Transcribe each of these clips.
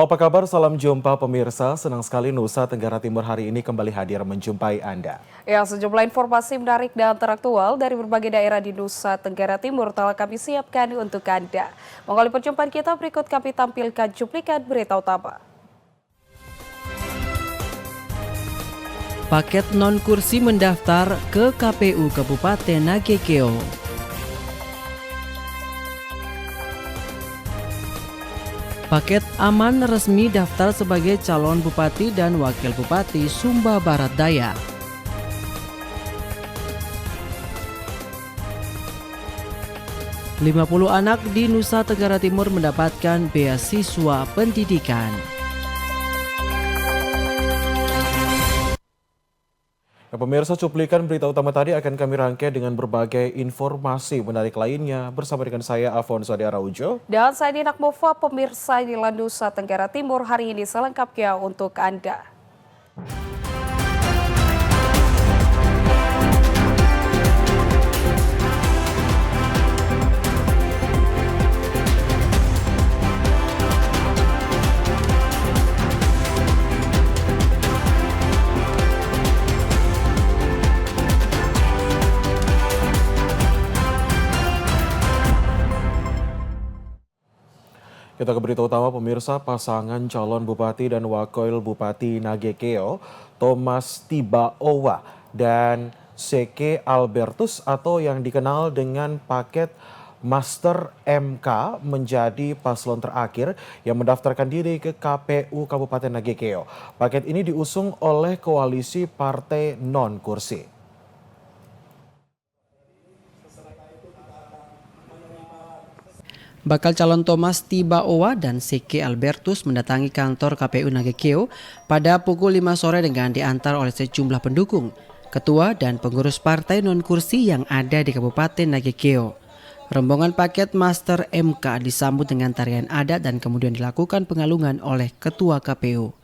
Halo, apa kabar? Salam jumpa pemirsa. Senang sekali Nusa Tenggara Timur hari ini kembali hadir menjumpai Anda. Ya, sejumlah informasi menarik dan teraktual dari berbagai daerah di Nusa Tenggara Timur telah kami siapkan untuk Anda. Mengawali perjumpaan kita, berikut kami tampilkan cuplikan berita utama. Paket non-kursi mendaftar ke KPU Kabupaten Nagekeo. Paket aman resmi daftar sebagai calon bupati dan wakil bupati Sumba Barat Daya. Lima 50 anak di Nusa Tenggara Timur mendapatkan beasiswa pendidikan. Pemirsa, cuplikan berita utama tadi akan kami rangkai dengan berbagai informasi menarik lainnya bersama dengan saya Afonso Ade Araujo. Dan saya Dinak Mova, pemirsa di Nusa Tenggara Timur hari ini selengkapnya untuk Anda. Kita ke berita utama pemirsa, pasangan calon bupati dan wakil bupati Nagekeo, Thomas Tibaowa dan Seke Albertus atau yang dikenal dengan paket Master MK menjadi paslon terakhir yang mendaftarkan diri ke KPU Kabupaten Nagekeo. Paket ini diusung oleh koalisi partai non-kursi. Bakal calon Thomas Tibaowa dan Seke Albertus mendatangi kantor KPU Nagekeo pada pukul 5 sore dengan diantar oleh sejumlah pendukung, ketua dan pengurus partai non-kursi yang ada di Kabupaten Nagekeo. Rombongan paket Master MK disambut dengan tarian adat dan kemudian dilakukan pengalungan oleh ketua KPU.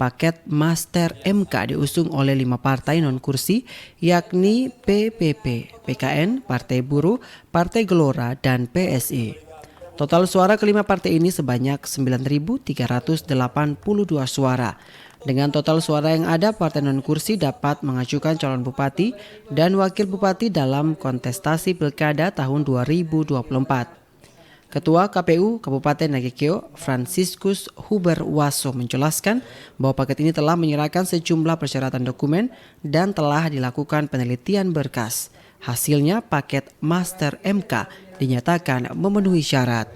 Paket Master MK diusung oleh 5 partai non-kursi yakni PPP, PKN, Partai Buruh, Partai Gelora, dan PSI. Total suara kelima partai ini sebanyak 9.382 suara. Dengan total suara yang ada, partai non-kursi dapat mengajukan calon bupati dan wakil bupati dalam kontestasi pilkada tahun 2024. Ketua KPU Kabupaten Nagekeo, Franciscus Huber Waso menjelaskan bahwa paket ini telah menyerahkan sejumlah persyaratan dokumen dan telah dilakukan penelitian berkas. Hasilnya paket Master MK dinyatakan memenuhi syarat.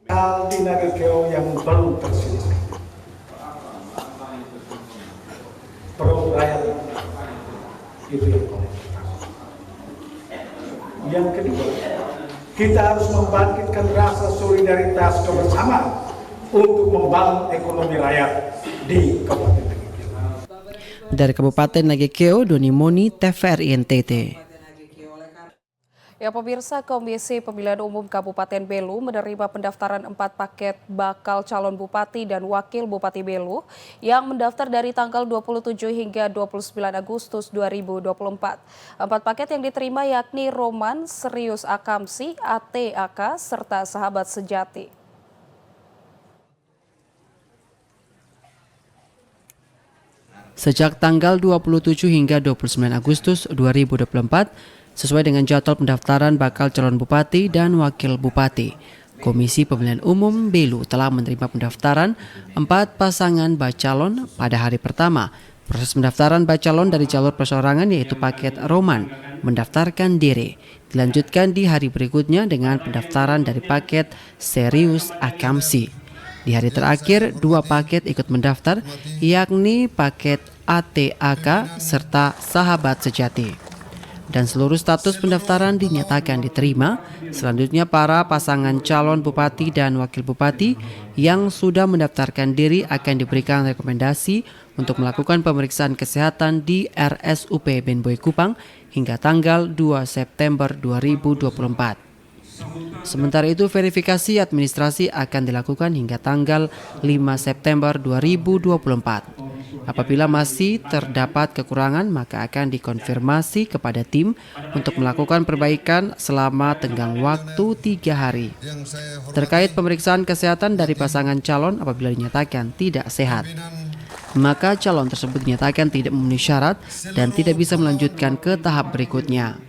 Hal di Nagekeo yang belum terselesaikan. Pro rakyat itu yang paling pertama. Yang kedua, kita harus membangkitkan rasa solidaritas kebersamaan untuk membangun ekonomi rakyat di Kabupaten Nagekeo. Dari Kabupaten Nagekeo, Doni Moni, TVRI NTT. Ya, pemirsa, Komisi Pemilihan Umum Kabupaten Belu menerima pendaftaran 4 paket bakal calon bupati dan wakil bupati Belu yang mendaftar dari tanggal 27 hingga 29 Agustus 2024. 4 paket yang diterima yakni Roman, Serius Akamsi, ATAK, serta Sahabat Sejati. Sejak tanggal 27 hingga 29 Agustus 2024, sesuai dengan jadwal pendaftaran bakal calon bupati dan wakil bupati, Komisi Pemilihan Umum Belu telah menerima pendaftaran 4 pasangan bacalon pada hari pertama. Proses pendaftaran bacalon dari jalur perseorangan yaitu paket Roman mendaftarkan diri. Dilanjutkan di hari berikutnya dengan pendaftaran dari paket Serius Akamsi. Di hari terakhir, 2 paket ikut mendaftar, yakni paket ATAK serta Sahabat Sejati. Dan seluruh status pendaftaran dinyatakan diterima. Selanjutnya para pasangan calon bupati dan wakil bupati yang sudah mendaftarkan diri akan diberikan rekomendasi untuk melakukan pemeriksaan kesehatan di RSUP Benboy Kupang hingga tanggal 2 September 2024. Sementara itu verifikasi administrasi akan dilakukan hingga tanggal 5 September 2024. Apabila masih terdapat kekurangan, maka akan dikonfirmasi kepada tim untuk melakukan perbaikan selama tenggang waktu 3 hari. Terkait pemeriksaan kesehatan dari pasangan calon apabila dinyatakan tidak sehat, maka calon tersebut dinyatakan tidak memenuhi syarat dan tidak bisa melanjutkan ke tahap berikutnya.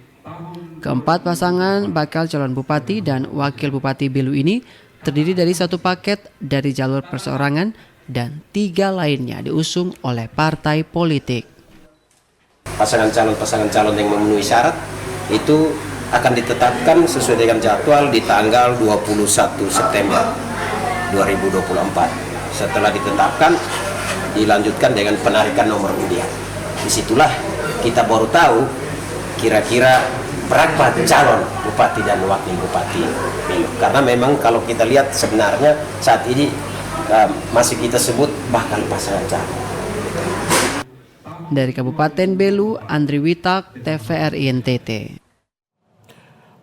Keempat pasangan bakal calon bupati dan wakil bupati Belu ini terdiri dari 1 paket dari jalur perseorangan dan 3 lainnya diusung oleh partai politik. Pasangan calon yang memenuhi syarat itu akan ditetapkan sesuai dengan jadwal di tanggal 21 September 2024. Setelah ditetapkan, dilanjutkan dengan penarikan nomor undian. Disitulah kita baru tahu kira-kira berapa calon bupati dan wakil bupati Belu. Karena memang kalau kita lihat sebenarnya saat ini masih kita sebut bakal pasangan calon. Dari Kabupaten Belu, Andri Witak, TVRI NTT.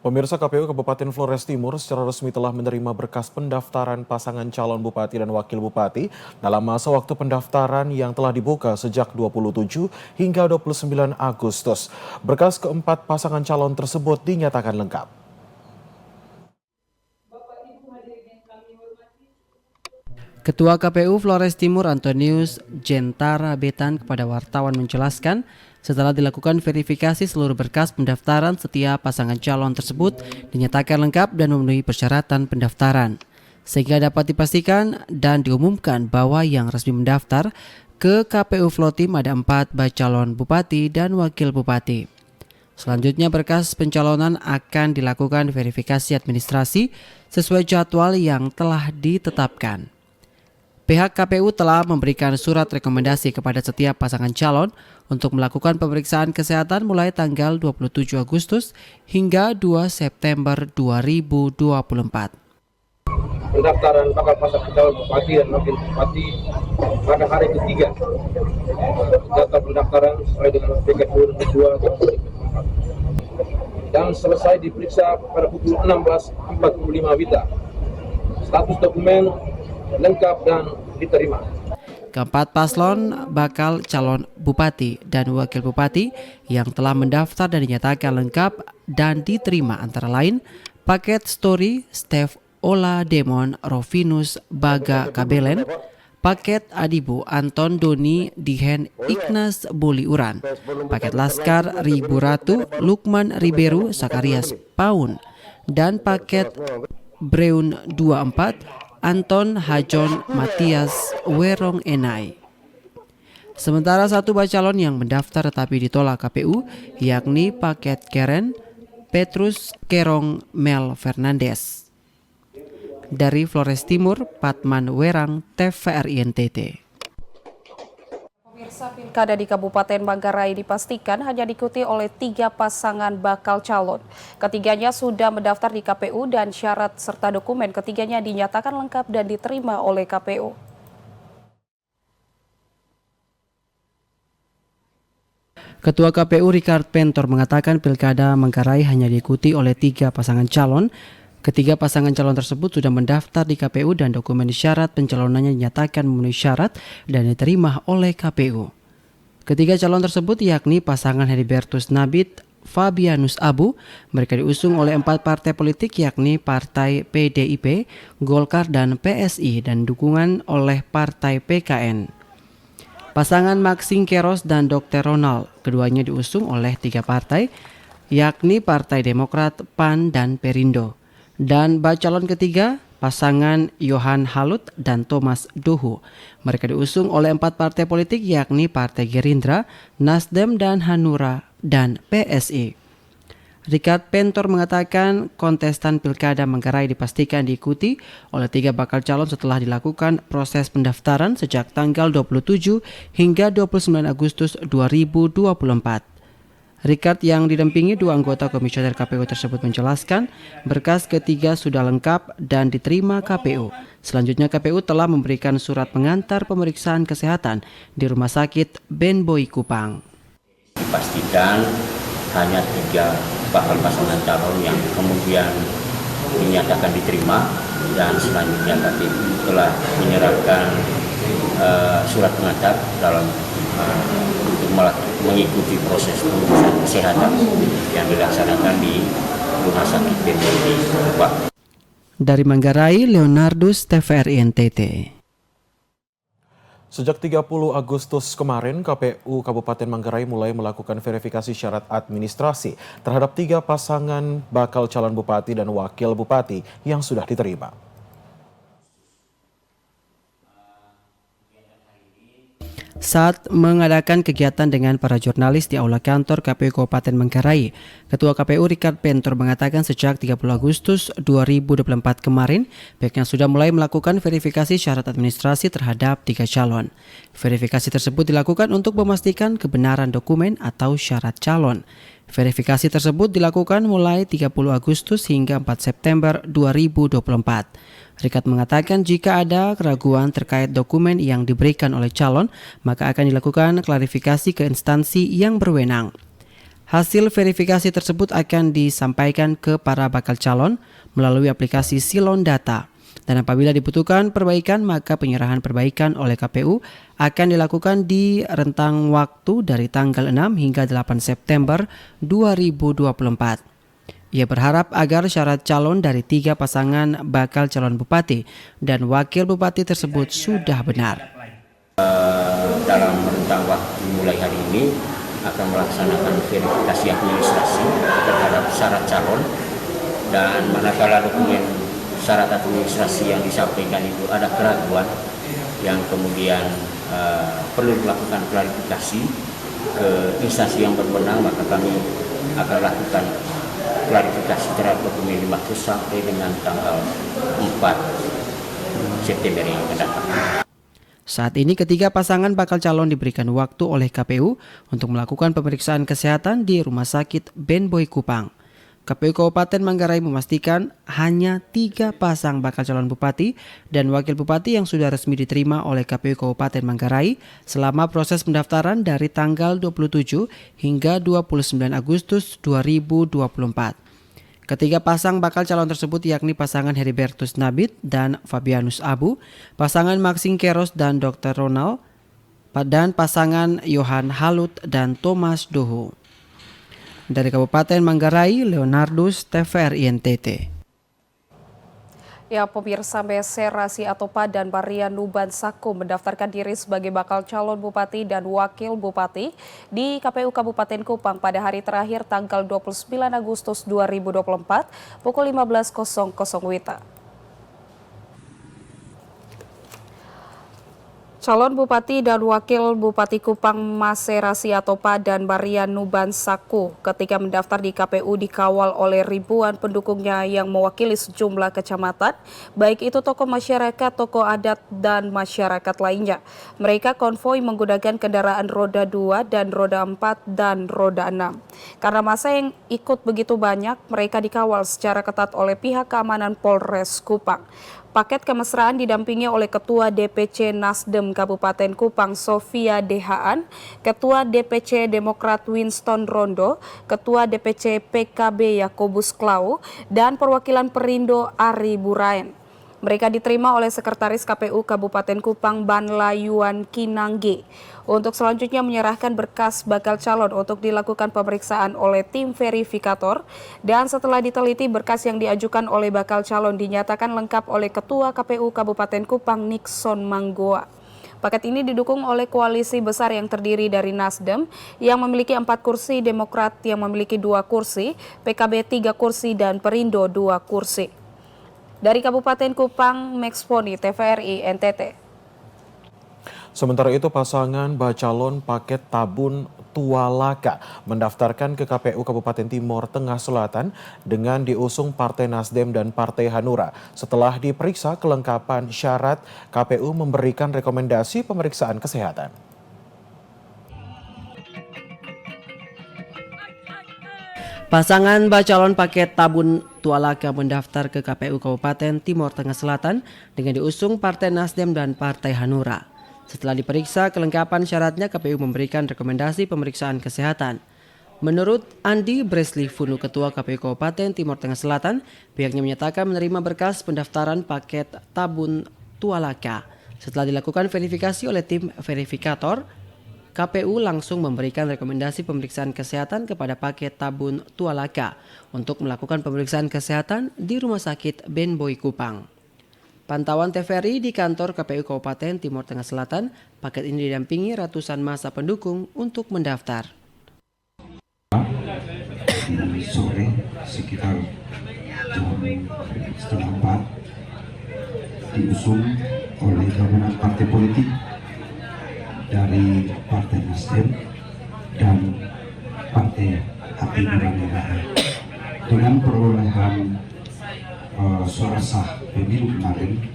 Pemirsa, KPU Kabupaten Flores Timur secara resmi telah menerima berkas pendaftaran pasangan calon bupati dan wakil bupati dalam masa waktu pendaftaran yang telah dibuka sejak 27 hingga 29 Agustus. Berkas keempat pasangan calon tersebut dinyatakan lengkap. Ketua KPU Flores Timur Antonius Jentara Betan kepada wartawan menjelaskan setelah dilakukan verifikasi seluruh berkas pendaftaran setiap pasangan calon tersebut dinyatakan lengkap dan memenuhi persyaratan pendaftaran. Sehingga dapat dipastikan dan diumumkan bahwa yang resmi mendaftar ke KPU Flotim ada 4 calon bupati dan wakil bupati. Selanjutnya berkas pencalonan akan dilakukan verifikasi administrasi sesuai jadwal yang telah ditetapkan. Pihak KPU telah memberikan surat rekomendasi kepada setiap pasangan calon untuk melakukan pemeriksaan kesehatan mulai tanggal 27 Agustus hingga 2 September 2024. Pendaftaran bakal pasangan calon bupati dan wakil bupati pada hari ketiga. Data pendaftaran sesuai dengan PKPU nomor 2 dan selesai diperiksa pada pukul 16.45 WITA. Status dokumen lengkap dan diterima. Keempat paslon bakal calon bupati dan wakil bupati yang telah mendaftar dan dinyatakan lengkap dan diterima antara lain paket story Steph Ola Demon Rovinus Baga Kabelen, paket Adibu Anton Doni Dihen Ignas Boli Uran, paket Laskar Ribu Ratu Lukman Riberu Sakarias Paun, dan paket Breun 24 Anton Hajon Matias Werong Enai. Sementara 1 calon yang mendaftar tetapi ditolak KPU yakni paket Keren Petrus Kerong Mel Fernandes. Dari Flores Timur, Patman Werang, TVRI NTT. Pemirsa, pilkada di Kabupaten Manggarai dipastikan hanya diikuti oleh 3 pasangan bakal calon. Ketiganya sudah mendaftar di KPU dan syarat serta dokumen ketiganya dinyatakan lengkap dan diterima oleh KPU. Ketua KPU Richard Pentor mengatakan pilkada Manggarai hanya diikuti oleh 3 pasangan calon. Ketiga pasangan calon tersebut sudah mendaftar di KPU dan dokumen syarat pencalonannya dinyatakan memenuhi syarat dan diterima oleh KPU. Ketiga calon tersebut yakni pasangan Heribertus Nabit, Fabianus Abu. Mereka diusung oleh 4 partai politik yakni Partai PDIP, Golkar, dan PSI dan dukungan oleh Partai PKN. Pasangan Maxing Keros dan Dr. Ronald, keduanya diusung oleh 3 partai yakni Partai Demokrat, PAN, dan Perindo. Dan calon ketiga, pasangan Yohan Halut dan Thomas Duhu. Mereka diusung oleh 4 partai politik yakni Partai Gerindra, Nasdem, dan Hanura, dan PSI. Richard Pentor mengatakan kontestan pilkada Manggarai dipastikan diikuti oleh 3 bakal calon setelah dilakukan proses pendaftaran sejak tanggal 27 hingga 29 Agustus 2024. Richard yang didampingi 2 anggota komisioner KPU tersebut menjelaskan berkas ketiga sudah lengkap dan diterima KPU. Selanjutnya KPU telah memberikan surat pengantar pemeriksaan kesehatan di Rumah Sakit Ben Boy Kupang. Dipastikan hanya 3 bakal pasangan calon yang kemudian dinyatakan diterima dan selanjutnya KPU telah menyerahkan surat pengantar dalam untuk mengikuti proses pemeriksaan kesehatan yang dilaksanakan di Rumah Sakit BNI di Kupang. Dari Manggarai, Leonardus, TVRI NTT. Sejak 30 Agustus kemarin, KPU Kabupaten Manggarai mulai melakukan verifikasi syarat administrasi terhadap 3 pasangan bakal calon bupati dan wakil bupati yang sudah diterima. Saat mengadakan kegiatan dengan para jurnalis di Aula Kantor KPU Kabupaten Manggarai, Ketua KPU Richard Pentor mengatakan sejak 30 Agustus 2024 kemarin, pihaknya sudah mulai melakukan verifikasi syarat administrasi terhadap 3 calon. Verifikasi tersebut dilakukan untuk memastikan kebenaran dokumen atau syarat calon. Verifikasi tersebut dilakukan mulai 30 Agustus hingga 4 September 2024. Richard mengatakan jika ada keraguan terkait dokumen yang diberikan oleh calon, maka akan dilakukan klarifikasi ke instansi yang berwenang. Hasil verifikasi tersebut akan disampaikan ke para bakal calon melalui aplikasi Silon Data. Dan apabila dibutuhkan perbaikan, maka penyerahan perbaikan oleh KPU akan dilakukan di rentang waktu dari tanggal 6 hingga 8 September 2024. Ia berharap agar syarat calon dari 3 pasangan bakal calon bupati dan wakil bupati tersebut sudah benar. Dalam rentang waktu mulai hari ini akan melaksanakan verifikasi administrasi terhadap syarat calon, dan manakala dokumen syarat administrasi yang disampaikan itu ada keraguan yang kemudian perlu dilakukan klarifikasi ke instansi yang berwenang, maka kami akan lakukan klarifikasi terhadap dokumen dimaksud sampai dengan tanggal 4 September yang akan datang. Saat ini ketiga pasangan bakal calon diberikan waktu oleh KPU untuk melakukan pemeriksaan kesehatan di Rumah Sakit BNI Kupang. KPU Kabupaten Manggarai memastikan hanya 3 pasang bakal calon bupati dan wakil bupati yang sudah resmi diterima oleh KPU Kabupaten Manggarai selama proses pendaftaran dari tanggal 27 hingga 29 Agustus 2024. Ketiga pasang bakal calon tersebut yakni pasangan Heribertus Nabit dan Fabianus Abu, pasangan Maxing Keros dan Dr. Ronald, dan pasangan Yohan Halut dan Thomas Doho. Dari Kabupaten Manggarai, Leonardus, TVRI NTT. Ya, pemirsa, Serasi atau Padan Barian Nuban Sako mendaftarkan diri sebagai bakal calon bupati dan wakil bupati di KPU Kabupaten Kupang pada hari terakhir tanggal 29 Agustus 2024 pukul 15.00 WITA. Calon Bupati dan Wakil Bupati Kupang Serasi atau Padan Barian Nuban Sako ketika mendaftar di KPU dikawal oleh ribuan pendukungnya yang mewakili sejumlah kecamatan, baik itu tokoh masyarakat, tokoh adat, dan masyarakat lainnya. Mereka konvoi menggunakan kendaraan roda 2 dan roda 4 dan roda 6. Karena masa yang ikut begitu banyak, mereka dikawal secara ketat oleh pihak keamanan Polres Kupang. Paket kemesraan didampingi oleh Ketua DPC Nasdem Kabupaten Kupang Sofia Dehaan, Ketua DPC Demokrat Winston Rondo, Ketua DPC PKB Yakobus Klau, dan perwakilan Perindo Ari Buraen. Mereka diterima oleh Sekretaris KPU Kabupaten Kupang Banla Yuan Kinangge untuk selanjutnya menyerahkan berkas bakal calon untuk dilakukan pemeriksaan oleh tim verifikator, dan setelah diteliti berkas yang diajukan oleh bakal calon dinyatakan lengkap oleh Ketua KPU Kabupaten Kupang Nixon Manggoa. Paket ini didukung oleh koalisi besar yang terdiri dari Nasdem yang memiliki 4 kursi, Demokrat yang memiliki 2 kursi, PKB 3 kursi, dan Perindo 2 kursi. Dari Kabupaten Kupang, Mexponi, TVRI NTT. Sementara itu, pasangan bacalon paket tabun Tualaka mendaftarkan ke KPU Kabupaten Timor Tengah Selatan dengan diusung Partai Nasdem dan Partai Hanura. Setelah diperiksa kelengkapan syarat, KPU memberikan rekomendasi pemeriksaan kesehatan. Pasangan bacalon paket tabun Tualaka mendaftar ke KPU Kabupaten Timor Tengah Selatan dengan diusung Partai Nasdem dan Partai Hanura. Setelah diperiksa kelengkapan syaratnya, KPU memberikan rekomendasi pemeriksaan kesehatan. Menurut Andi Bresli Funu, Ketua KPU Kabupaten Timor Tengah Selatan, pihaknya menyatakan menerima berkas pendaftaran paket tabun Tualaka. Setelah dilakukan verifikasi oleh tim verifikator, KPU langsung memberikan rekomendasi pemeriksaan kesehatan kepada paket Tabun Tualaka untuk melakukan pemeriksaan kesehatan di Rumah Sakit Ben Boy Kupang. Pantauan TVRI di kantor KPU Kabupaten Timur Tengah Selatan, paket ini didampingi ratusan massa pendukung untuk mendaftar. Sore sekitar jam 3:30 diusung oleh gabungan partai politik dari Partai Nasdem dan Partai Hati Nurani Rakyat dengan perolehan suara sah pemilu kemarin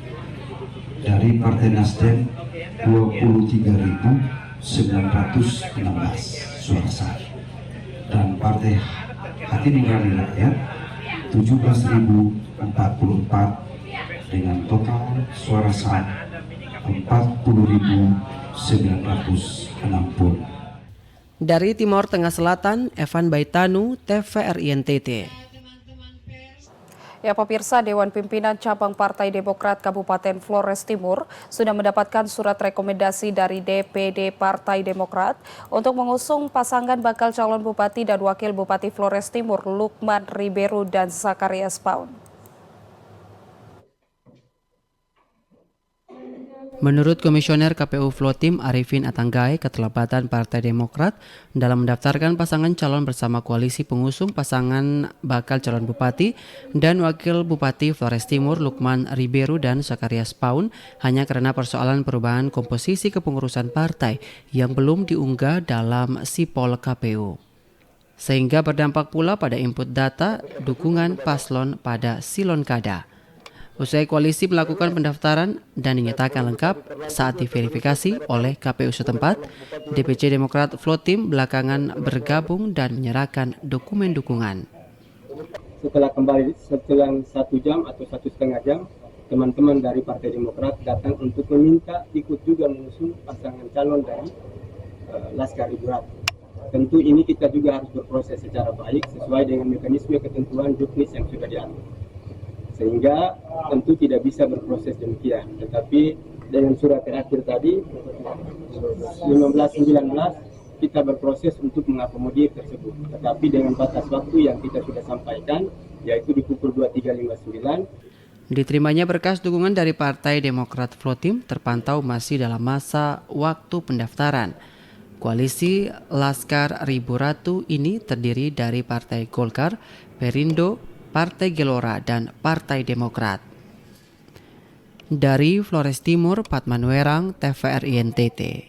dari Partai Nasdem 23.916 suara sah dan Partai Hati Nurani Rakyat 17.044 dengan total suara sah 40.960. Dari Timur Tengah Selatan, Evan Baitanu, TVRI NTT. Ya pemirsa, Dewan Pimpinan Cabang Partai Demokrat Kabupaten Flores Timur sudah mendapatkan surat rekomendasi dari DPD Partai Demokrat untuk mengusung pasangan bakal calon Bupati dan Wakil Bupati Flores Timur Lukman Ribeiro dan Zakarias Paun. Menurut Komisioner KPU Flotim Arifin Atanggai, keterlibatan Partai Demokrat dalam mendaftarkan pasangan calon bersama koalisi pengusung pasangan bakal calon Bupati dan Wakil Bupati Flores Timur Lukman Ribeiro dan Zakarias Paun hanya karena persoalan perubahan komposisi kepengurusan partai yang belum diunggah dalam sipol KPU. Sehingga berdampak pula pada input data dukungan paslon pada Silonkada. Usai koalisi melakukan pendaftaran dan dinyatakan lengkap saat diverifikasi oleh KPU setempat, DPC Demokrat Flotim belakangan bergabung dan menyerahkan dokumen dukungan. Setelah 1 jam atau 1,5 jam, teman-teman dari Partai Demokrat datang untuk meminta ikut juga mengusung pasangan calon dari Laskar Ibu Ratu. Tentu ini kita juga harus berproses secara baik sesuai dengan mekanisme ketentuan juknis yang sudah diatur. Sehingga tentu tidak bisa berproses demikian. Tetapi dengan surat terakhir tadi 15-19 kita berproses untuk mengakomodir tersebut. Tetapi dengan batas waktu yang kita sudah sampaikan yaitu di pukul 23.59. Diterimanya berkas dukungan dari Partai Demokrat Flotim terpantau masih dalam masa waktu pendaftaran. Koalisi Laskar Ribu Ratu ini terdiri dari Partai Golkar, Perindo, Partai Gelora, dan Partai Demokrat. Dari Flores Timur, Patman Werang, TVRI NTT.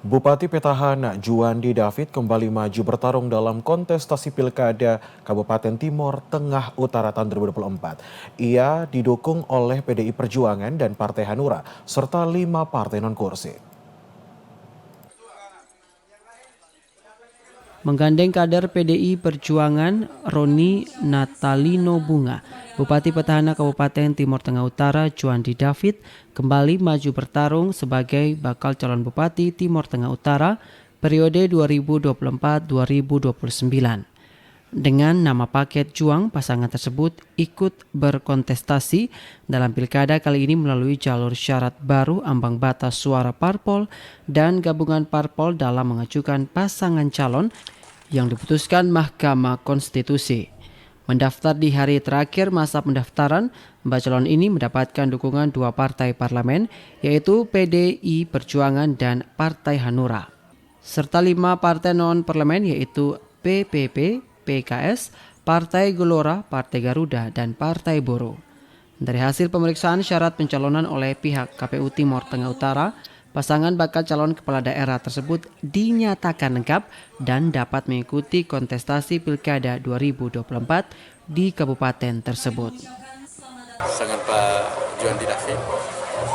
Bupati Petahana Juandi David kembali maju bertarung dalam kontestasi Pilkada Kabupaten Timur Tengah Utara tahun 2024. Ia didukung oleh PDI Perjuangan dan Partai Hanura, serta 5 partai non-kursi. Menggandeng kader PDI Perjuangan Roni Natalino Bunga, Bupati Petahana Kabupaten Timur Tengah Utara Juandi David kembali maju bertarung sebagai bakal calon Bupati Timur Tengah Utara periode 2024-2029. Dengan nama paket Juang, pasangan tersebut ikut berkontestasi dalam pilkada kali ini melalui jalur syarat baru ambang batas suara parpol dan gabungan parpol dalam mengajukan pasangan calon yang diputuskan Mahkamah Konstitusi. Mendaftar di hari terakhir masa pendaftaran, calon ini mendapatkan dukungan 2 partai parlemen, yaitu PDI Perjuangan dan Partai Hanura, serta 5 partai non-parlemen yaitu PPP, PKS, Partai Gelora, Partai Garuda, dan Partai Buruh. Dari hasil pemeriksaan syarat pencalonan oleh pihak KPU Timur Tengah Utara, pasangan bakal calon kepala daerah tersebut dinyatakan lengkap dan dapat mengikuti kontestasi Pilkada 2024 di kabupaten tersebut. Pasangan Pak Juandi David,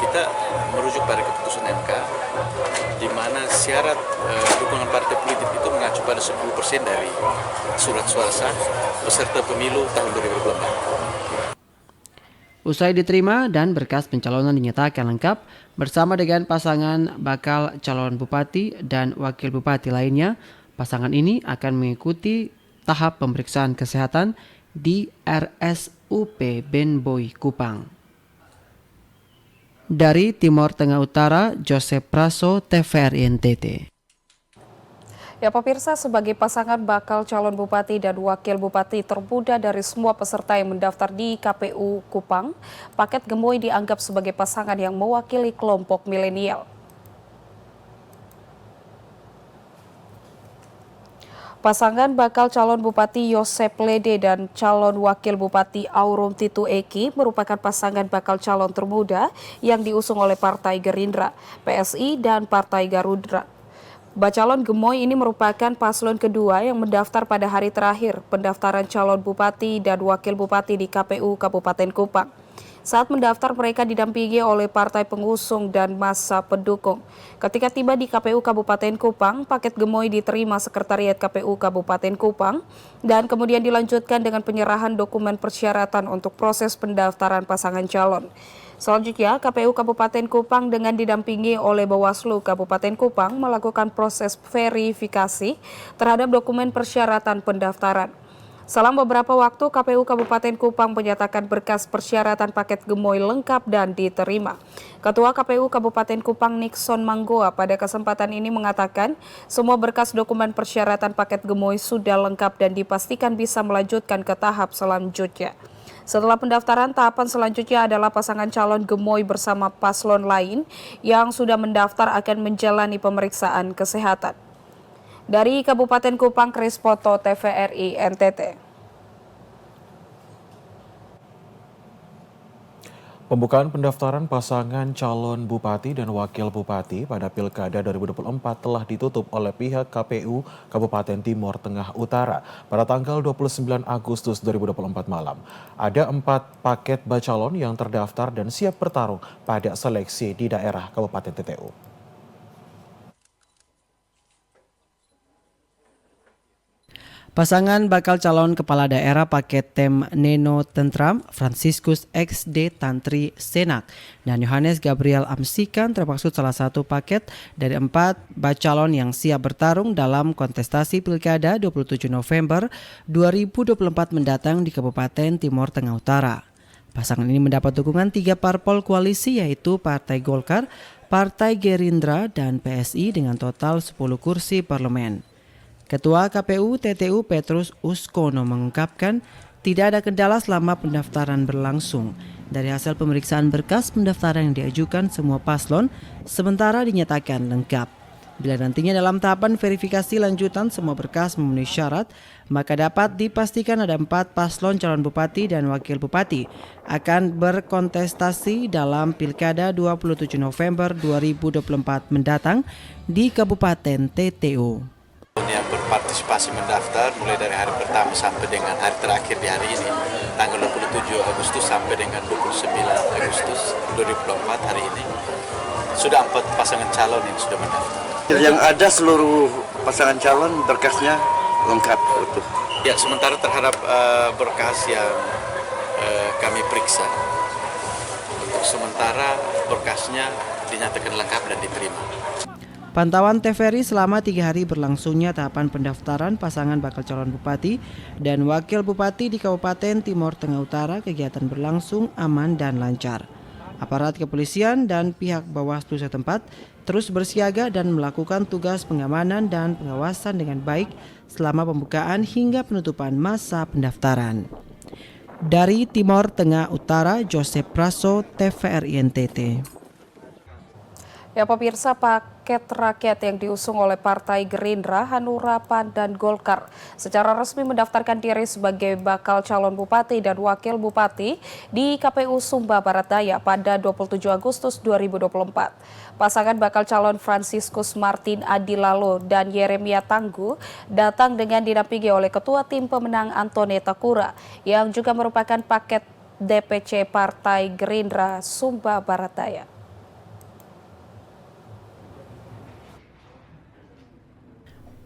kita merujuk pada keputusan MK di mana syarat dukungan partai politik itu mengacu pada 10% dari surat suara sah peserta pemilu tahun 2024. Usai diterima dan berkas pencalonan dinyatakan lengkap bersama dengan pasangan bakal calon bupati dan wakil bupati lainnya, pasangan ini akan mengikuti tahap pemeriksaan kesehatan di RSUP Ben Boy Kupang. Dari Timor Tengah Utara, Joseph Praso, TVRI NTT. Ya pemirsa, sebagai pasangan bakal calon bupati dan wakil bupati termuda dari semua peserta yang mendaftar di KPU Kupang, paket Gemoy dianggap sebagai pasangan yang mewakili kelompok milenial. Pasangan bakal calon Bupati Yosep Lede dan calon wakil Bupati Aurum Titu Eki merupakan pasangan bakal calon termuda yang diusung oleh Partai Gerindra, PSI, dan Partai Garuda. Bacalon Gemoy ini merupakan paslon kedua yang mendaftar pada hari terakhir pendaftaran calon Bupati dan Wakil Bupati di KPU Kabupaten Kupang. Saat mendaftar, mereka didampingi oleh partai pengusung dan massa pendukung. Ketika tiba di KPU Kabupaten Kupang, paket Gemoy diterima Sekretariat KPU Kabupaten Kupang dan kemudian dilanjutkan dengan penyerahan dokumen persyaratan untuk proses pendaftaran pasangan calon. Selanjutnya, KPU Kabupaten Kupang dengan didampingi oleh Bawaslu Kabupaten Kupang melakukan proses verifikasi terhadap dokumen persyaratan pendaftaran. Selang beberapa waktu, KPU Kabupaten Kupang menyatakan berkas persyaratan paket Gemoy lengkap dan diterima. Ketua KPU Kabupaten Kupang Nixon Manggoa pada kesempatan ini mengatakan semua berkas dokumen persyaratan paket Gemoy sudah lengkap dan dipastikan bisa melanjutkan ke tahap selanjutnya. Setelah pendaftaran, tahapan selanjutnya adalah pasangan calon Gemoy bersama paslon lain yang sudah mendaftar akan menjalani pemeriksaan kesehatan. Dari Kabupaten Kupang, Krispoto, TVRI NTT. Pembukaan pendaftaran pasangan calon bupati dan wakil bupati pada Pilkada 2024 telah ditutup oleh pihak KPU Kabupaten Timor Tengah Utara pada tanggal 29 Agustus 2024 malam. Ada 4 paket bacalon yang terdaftar dan siap bertarung pada seleksi di daerah Kabupaten TTU. Pasangan bakal calon kepala daerah paket Tem Neno Tentram, Franciscus XD Tantri Senak, dan Yohanes Gabriel Amsikan termaksud salah satu paket dari 4 bacalon yang siap bertarung dalam kontestasi Pilkada 27 November 2024 mendatang di Kabupaten Timor Tengah Utara. Pasangan ini mendapat dukungan 3 parpol koalisi yaitu Partai Golkar, Partai Gerindra, dan PSI dengan total 10 kursi parlemen. Ketua KPU TTU Petrus Uskono mengungkapkan tidak ada kendala selama pendaftaran berlangsung. Dari hasil pemeriksaan berkas pendaftaran yang diajukan semua paslon sementara dinyatakan lengkap. Bila nantinya dalam tahapan verifikasi lanjutan semua berkas memenuhi syarat, maka dapat dipastikan ada 4 paslon calon bupati dan wakil bupati akan berkontestasi dalam Pilkada 27 November 2024 mendatang di Kabupaten TTU. Yang berpartisipasi mendaftar mulai dari hari pertama sampai dengan hari terakhir di hari ini, tanggal 27 Agustus sampai dengan 29 Agustus 2024 hari ini, sudah 4 pasangan calon yang sudah mendaftar. Yang ada seluruh pasangan calon berkasnya lengkap utuh. Ya, sementara terhadap berkas yang kami periksa, untuk sementara berkasnya dinyatakan lengkap dan diterima. Pantauan TVRI selama 3 hari berlangsungnya tahapan pendaftaran pasangan bakal calon bupati dan wakil bupati di Kabupaten Timor Tengah Utara, kegiatan berlangsung aman dan lancar. Aparat kepolisian dan pihak Bawaslu setempat terus bersiaga dan melakukan tugas pengamanan dan pengawasan dengan baik selama pembukaan hingga penutupan masa pendaftaran. Dari Timor Tengah Utara, Joseph Praso, TVRI NTT. Ya pemirsa, paket rakyat yang diusung oleh Partai Gerindra, Hanura, PAN, dan Golkar secara resmi mendaftarkan diri sebagai bakal calon bupati dan wakil bupati di KPU Sumba Barat Daya pada 27 Agustus 2024. Pasangan bakal calon Franciscus Martin Adilalo dan Yeremia Tangguh datang dengan didampingi oleh Ketua Tim Pemenang Antone Takura yang juga merupakan paket DPC Partai Gerindra Sumba Barat Daya.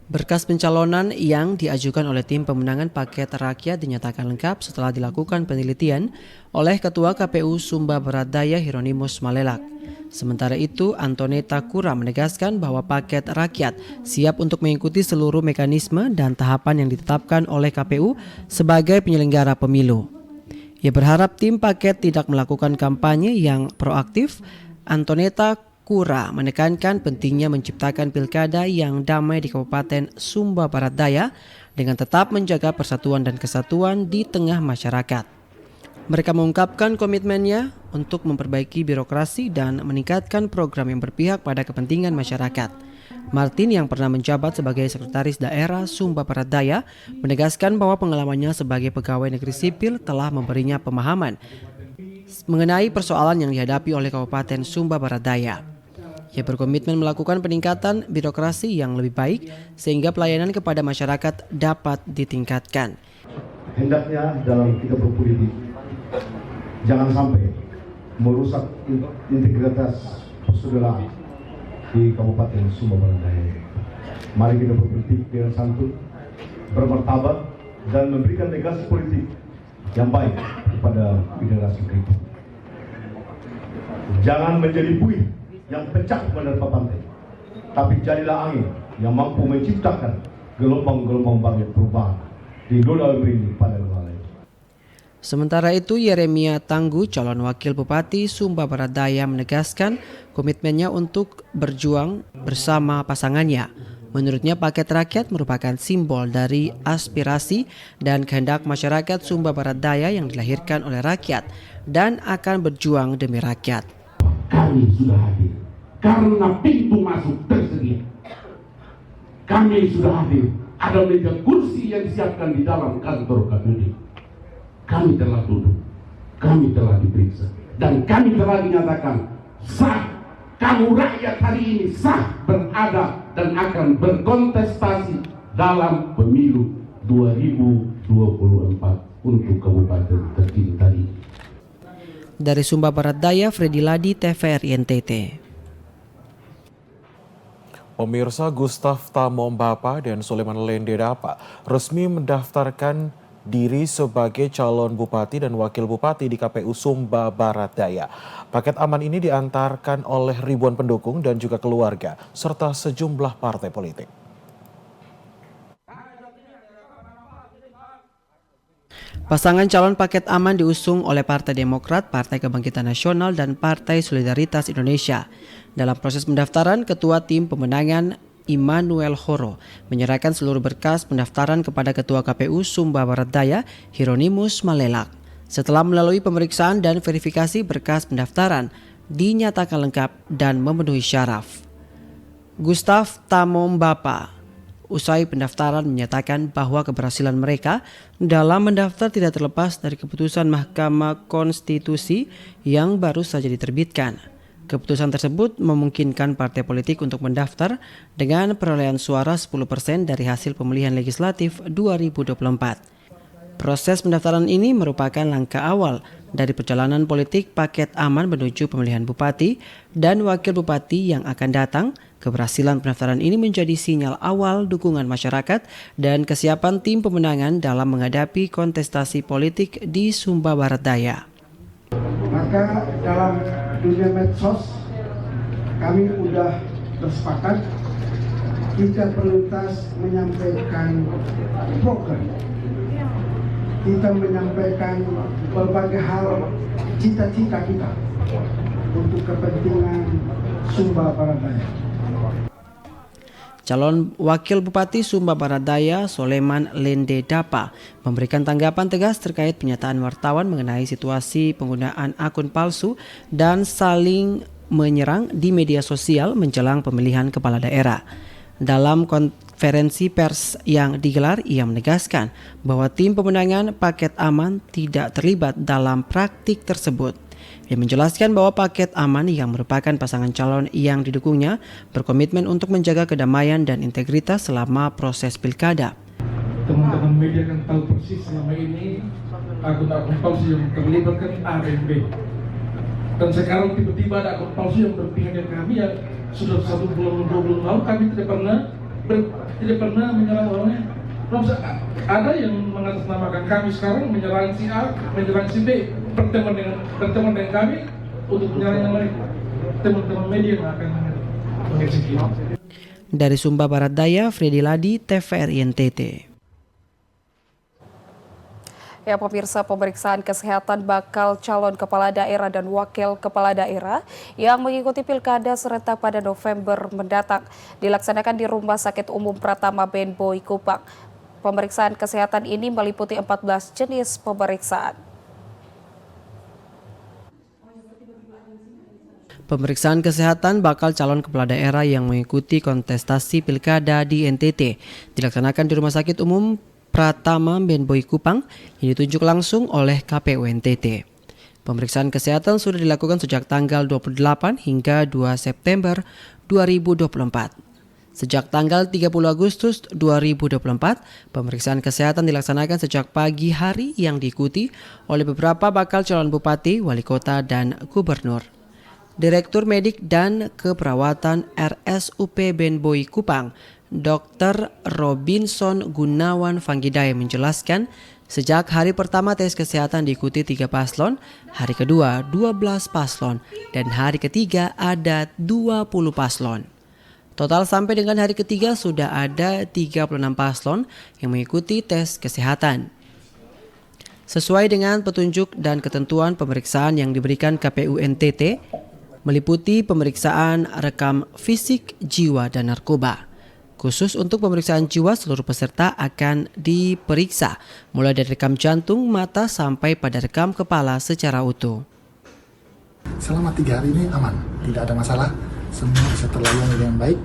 Berkas pencalonan yang diajukan oleh tim pemenangan paket rakyat dinyatakan lengkap setelah dilakukan penelitian oleh Ketua KPU Sumba Barat Daya Hieronymus Malelak. Sementara itu, Antone Takura menegaskan bahwa paket rakyat siap untuk mengikuti seluruh mekanisme dan tahapan yang ditetapkan oleh KPU sebagai penyelenggara pemilu. Ia berharap tim paket tidak melakukan kampanye yang proaktif Antoneta Kura menekankan pentingnya menciptakan pilkada yang damai di Kabupaten Sumba Barat Daya dengan tetap menjaga persatuan dan kesatuan di tengah masyarakat. Mereka mengungkapkan komitmennya untuk memperbaiki birokrasi dan meningkatkan program yang berpihak pada kepentingan masyarakat. Martin yang pernah menjabat sebagai Sekretaris Daerah Sumba Barat Daya menegaskan bahwa pengalamannya sebagai pegawai negeri sipil telah memberinya pemahaman mengenai persoalan yang dihadapi oleh Kabupaten Sumba Barat Daya. Ia berkomitmen melakukan peningkatan birokrasi yang lebih baik sehingga pelayanan kepada masyarakat dapat ditingkatkan. Hendaknya dalam kita berpolitik jangan sampai merusak integritas persaudaraan di Kabupaten Sumba Barat Daya. Mari kita berpolitik dengan santun, bermartabat, dan memberikan legasi politik yang baik kepada generasi berikut. Jangan menjadi buih yang pecah menerpa pantai, tapi jadilah angin yang mampu menciptakan gelombang-gelombang baru perubahan di Loda ini pada wilayah. Sementara itu, Yeremia Tangguh, calon wakil Bupati Sumba Barat Daya menegaskan komitmennya untuk berjuang bersama pasangannya. Menurutnya paket rakyat merupakan simbol dari aspirasi dan kehendak masyarakat Sumba Barat Daya yang dilahirkan oleh rakyat dan akan berjuang demi rakyat. Kami sudah hadir karena pintu masuk tersedia. Kami sudah hadir, ada meja kursi yang disiapkan di dalam kantor KPUD. Kami telah duduk, kami telah diperiksa, dan kami telah dinyatakan sah. Kamu rakyat hari ini sah berada dan akan berkontestasi dalam pemilu 2024 untuk Kabupaten tercinta ini. Dari Sumba Barat Daya, Freddy Ladi, TVRI NTT. Pemirsa, Gustav Tamombapa dan Suleman Lende Dapa resmi mendaftarkan diri sebagai calon bupati dan wakil bupati di KPU Sumba Barat Daya. Paket aman ini diantarkan oleh ribuan pendukung dan juga keluarga, serta sejumlah partai politik. Pasangan calon paket aman diusung oleh Partai Demokrat, Partai Kebangkitan Nasional, dan Partai Solidaritas Indonesia. Dalam proses pendaftaran, Ketua Tim Pemenangan Immanuel Horo menyerahkan seluruh berkas pendaftaran kepada Ketua KPU Sumba Barat Daya, Hieronymus Malelak. Setelah melalui pemeriksaan dan verifikasi berkas pendaftaran, dinyatakan lengkap dan memenuhi syarat. Gustav Tamombapa usai pendaftaran menyatakan bahwa keberhasilan mereka dalam mendaftar tidak terlepas dari keputusan Mahkamah Konstitusi yang baru saja diterbitkan. Keputusan tersebut memungkinkan partai politik untuk mendaftar dengan perolehan suara 10% dari hasil pemilihan legislatif 2024. Proses pendaftaran ini merupakan langkah awal dari perjalanan politik paket aman menuju pemilihan bupati dan wakil bupati yang akan datang. Keberhasilan pendaftaran ini menjadi sinyal awal dukungan masyarakat dan kesiapan tim pemenangan dalam menghadapi kontestasi politik di Sumba Barat Daya. Maka dalam dunia medsos kami sudah bersepakat kita prioritas menyampaikan program, kita menyampaikan berbagai hal cita-cita kita untuk kepentingan Sumba Barat Daya. Calon Wakil Bupati Sumba Barat Daya, Suleman Lende Dapa, memberikan tanggapan tegas terkait pernyataan wartawan mengenai situasi penggunaan akun palsu dan saling menyerang di media sosial menjelang pemilihan kepala daerah. Dalam konferensi pers yang digelar, ia menegaskan bahwa tim pemenangan paket aman tidak terlibat dalam praktik tersebut. Ia menjelaskan bahwa paket aman yang merupakan pasangan calon yang didukungnya berkomitmen untuk menjaga kedamaian dan integritas selama proses pilkada. Teman-teman media kan tahu persis selama ini akun-akun palsu yang terlibat kan ARMB. Dan sekarang tiba-tiba ada akun palsu yang berpihak dengan kami yang sudah 1 bulan 2 bulan lalu kami tidak pernah menyerang orangnya. Ada yang mengatasnamakan kami sekarang menyerang si A, menyerang si B, berteman dengan kami untuk menyerang mereka. Teman-teman media yang akan mengeksekusi. Dari Sumba Barat Daya, Freddy Ladi, TVRI NTT. Ya pemirsa, pemeriksaan kesehatan bakal calon kepala daerah dan wakil kepala daerah yang mengikuti pilkada serentak pada November mendatang dilaksanakan di Rumah Sakit Umum Pratama Ben Boy Kupang. Pemeriksaan kesehatan ini meliputi 14 jenis pemeriksaan. Pemeriksaan kesehatan bakal calon kepala daerah yang mengikuti kontestasi pilkada di NTT dilaksanakan di Rumah Sakit Umum Pratama Ben Boy Kupang yang ditunjuk langsung oleh KPU NTT. Pemeriksaan kesehatan sudah dilakukan sejak tanggal 28 hingga 2 September 2024. Sejak tanggal 30 Agustus 2024, pemeriksaan kesehatan dilaksanakan sejak pagi hari yang diikuti oleh beberapa bakal calon bupati, wali kota, dan gubernur. Direktur Medik dan Keperawatan RSUP Ben Boy Kupang, Dr. Robinson Gunawan Fanggidai menjelaskan, sejak hari pertama tes kesehatan diikuti 3 paslon, hari kedua 12 paslon, dan hari ketiga ada 20 paslon. Total sampai dengan hari ketiga sudah ada 36 paslon yang mengikuti tes kesehatan. Sesuai dengan petunjuk dan ketentuan pemeriksaan yang diberikan KPU NTT, meliputi pemeriksaan rekam fisik, jiwa, dan narkoba. Khusus untuk pemeriksaan jiwa, seluruh peserta akan diperiksa, mulai dari rekam jantung, mata, sampai pada rekam kepala secara utuh. Selama 3 hari ini aman, tidak ada masalah, semua bisa terlayani dengan baik,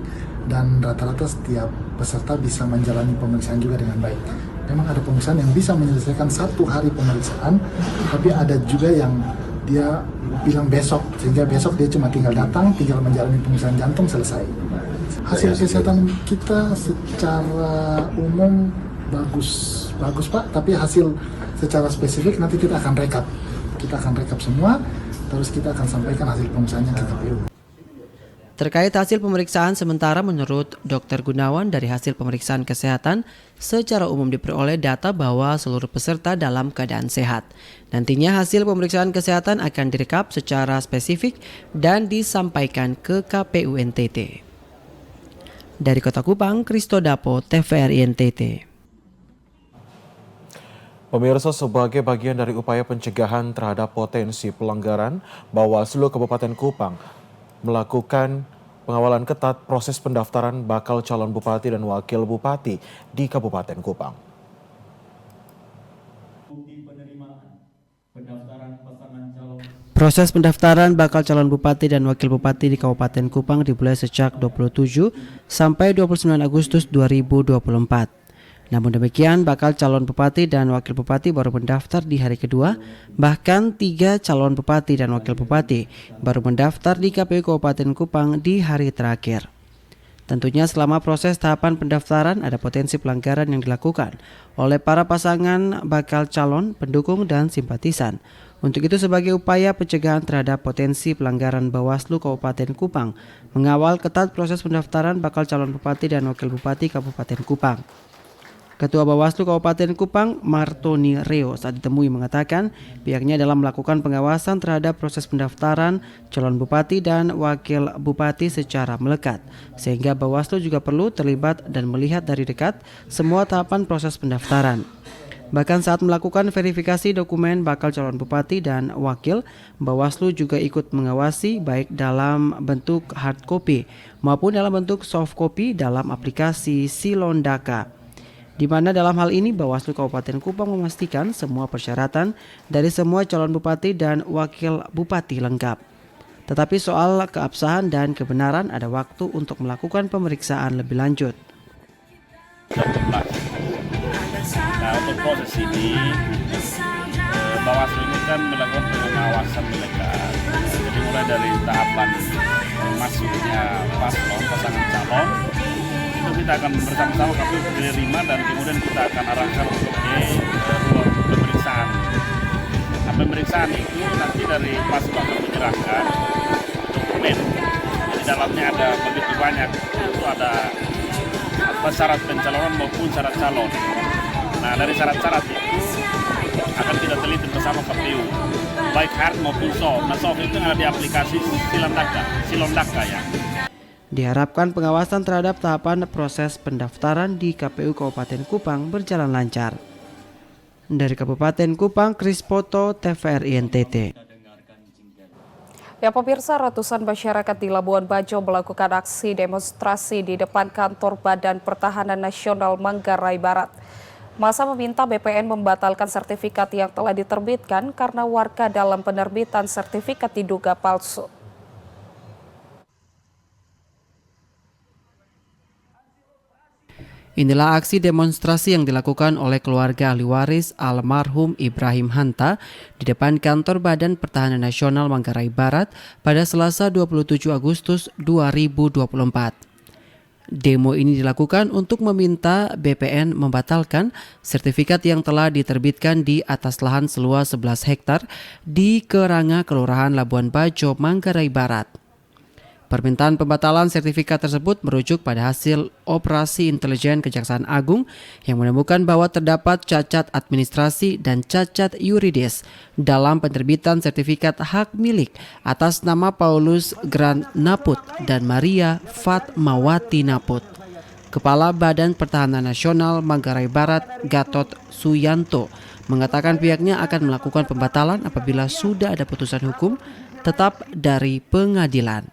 dan rata-rata setiap peserta bisa menjalani pemeriksaan juga dengan baik. Memang ada pemeriksaan yang bisa menyelesaikan 1 hari pemeriksaan, tapi ada juga yang dia bilang besok, sehingga besok dia cuma tinggal datang, tinggal menjalani pemeriksaan jantung, selesai. Hasil kesehatan kita secara umum bagus Pak, tapi hasil secara spesifik nanti kita akan rekap semua, terus kita akan sampaikan hasil pemeriksaannya ke KPU. Terkait hasil pemeriksaan sementara, menurut Dr. Gunawan, dari hasil pemeriksaan kesehatan secara umum diperoleh data bahwa seluruh peserta dalam keadaan sehat. Nantinya hasil pemeriksaan kesehatan akan direkap secara spesifik dan disampaikan ke KPU NTT. Dari Kota Kupang, Kristo Dapo, TVRI NTT. Pemirsa, sebagai bagian dari upaya pencegahan terhadap potensi pelanggaran, Bawaslu Kabupaten Kupang melakukan pengawalan ketat proses pendaftaran bakal calon bupati dan wakil bupati di Kabupaten Kupang. Proses pendaftaran bakal calon bupati dan wakil bupati di Kabupaten Kupang dimulai sejak 27 sampai 29 Agustus 2024. Namun demikian, bakal calon bupati dan wakil bupati baru mendaftar di hari kedua, bahkan 3 calon bupati dan wakil bupati baru mendaftar di KPU Kabupaten Kupang di hari terakhir. Tentunya selama proses tahapan pendaftaran ada potensi pelanggaran yang dilakukan oleh para pasangan bakal calon, pendukung, dan simpatisan. Untuk itu, sebagai upaya pencegahan terhadap potensi pelanggaran, Bawaslu Kabupaten Kupang mengawal ketat proses pendaftaran bakal calon bupati dan wakil bupati Kabupaten Kupang. Ketua Bawaslu Kabupaten Kupang, Martoni Reo, saat ditemui mengatakan pihaknya dalam melakukan pengawasan terhadap proses pendaftaran calon bupati dan wakil bupati secara melekat, sehingga Bawaslu juga perlu terlibat dan melihat dari dekat semua tahapan proses pendaftaran. Bahkan saat melakukan verifikasi dokumen bakal calon bupati dan wakil, Bawaslu juga ikut mengawasi baik dalam bentuk hard copy maupun dalam bentuk soft copy dalam aplikasi Silondaka. Di mana dalam hal ini Bawaslu Kabupaten Kupang memastikan semua persyaratan dari semua calon bupati dan wakil bupati lengkap. Tetapi soal keabsahan dan kebenaran ada waktu untuk melakukan pemeriksaan lebih lanjut. Nah, untuk proses ini Bawaslu ini kan melakukan pengawasan melekat. Jadi mulai dari tahapan masuknya pasangan calon, itu kita akan bersama-sama KPU menerima dan kemudian kita akan arahkan untuk ruang pemeriksaan. Nah, pemeriksaan itu nanti dari paslon akan menyerahkan dokumen. Di dalamnya ada begitu banyak, itu ada syarat pencalonan maupun syarat calon. Nah, dari syarat-syarat itu akan kita teliti bersama KPU, baik hard maupun soft. Nah, soft itu ada di aplikasi Silondaka ya. Diharapkan pengawasan terhadap tahapan proses pendaftaran di KPU Kabupaten Kupang berjalan lancar. Dari Kabupaten Kupang, Krispoto, TVRI NTT. Ya pemirsa, ratusan masyarakat di Labuan Bajo melakukan aksi demonstrasi di depan kantor Badan Pertahanan Nasional Manggarai Barat. Masa meminta BPN membatalkan sertifikat yang telah diterbitkan karena warga dalam penerbitan sertifikat diduga palsu. Inilah aksi demonstrasi yang dilakukan oleh keluarga ahli waris almarhum Ibrahim Hanta di depan kantor Badan Pertahanan Nasional Manggarai Barat pada Selasa 27 Agustus 2024. Demo ini dilakukan untuk meminta BPN membatalkan sertifikat yang telah diterbitkan di atas lahan seluas 11 hektar di Keranga, Kelurahan Labuan Bajo, Manggarai Barat. Permintaan pembatalan sertifikat tersebut merujuk pada hasil operasi intelijen Kejaksaan Agung yang menemukan bahwa terdapat cacat administrasi dan cacat yuridis dalam penerbitan sertifikat hak milik atas nama Paulus Gran Naput dan Maria Fatmawati Naput. Kepala Badan Pertahanan Nasional Manggarai Barat, Gatot Suyanto, mengatakan pihaknya akan melakukan pembatalan apabila sudah ada putusan hukum tetap dari pengadilan.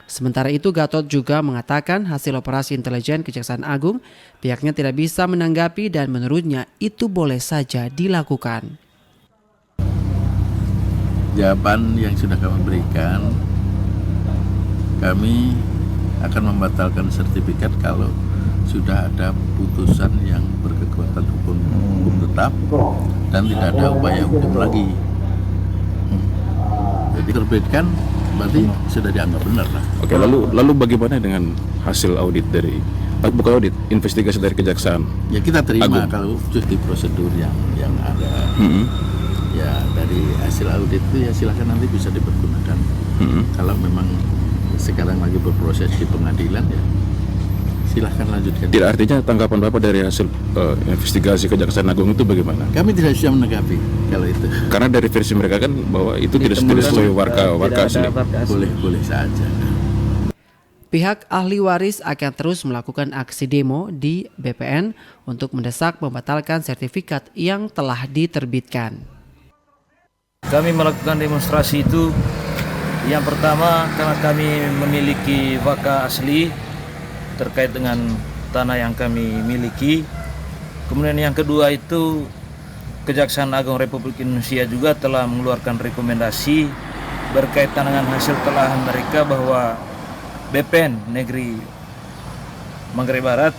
Sementara itu, Gatot juga mengatakan hasil operasi intelijen Kejaksaan Agung pihaknya tidak bisa menanggapi dan menurutnya itu boleh saja dilakukan. Jawaban yang sudah kami berikan, kami akan membatalkan sertifikat kalau sudah ada putusan yang berkekuatan hukum tetap dan tidak ada upaya hukum lagi. Jadi terbitkan berarti sudah dianggap benar lah. Oke, lalu bagaimana dengan hasil audit dari bukan audit, investigasi dari Kejaksaan? Ya kita terima Agung. kalau cuti prosedur yang ada. Ya dari hasil audit itu ya silakan nanti bisa dipergunakan. Kalau memang sekarang lagi berproses di pengadilan ya silahkan lanjutkan. Tidak, artinya tanggapan Bapak dari hasil investigasi Kejaksaan Agung itu bagaimana? Kami tidak bisa menanggapi kalau itu. Karena dari versi mereka kan bahwa itu tidak sesuai warga asli. Boleh saja. Pihak ahli waris akan terus melakukan aksi demo di BPN untuk mendesak membatalkan sertifikat yang telah diterbitkan. Kami melakukan demonstrasi itu yang pertama karena kami memiliki vaka asli terkait dengan tanah yang kami miliki. Kemudian yang kedua itu Kejaksaan Agung Republik Indonesia juga telah mengeluarkan rekomendasi berkaitan dengan hasil telahan mereka bahwa BPN Negeri Manggarai Barat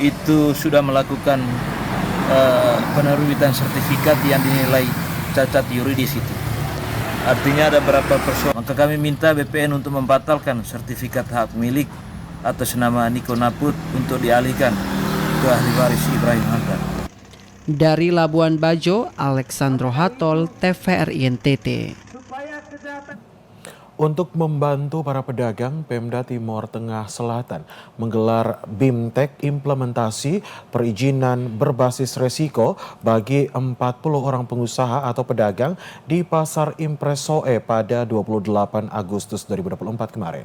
itu sudah melakukan penerbitan sertifikat yang dinilai cacat yuridis itu. Artinya ada beberapa persoalan. Maka kami minta BPN untuk membatalkan sertifikat hak milik atas nama Niko Naput untuk dialihkan ke ahli waris Ibrahim Hanta. Dari Labuan Bajo, Alexandro Hatol, TVRI NTT. Untuk membantu para pedagang, Pemda Timur Tengah Selatan menggelar BIMTEK implementasi perizinan berbasis resiko bagi 40 orang pengusaha atau pedagang di Pasar Impres Soe pada 28 Agustus 2024 kemarin.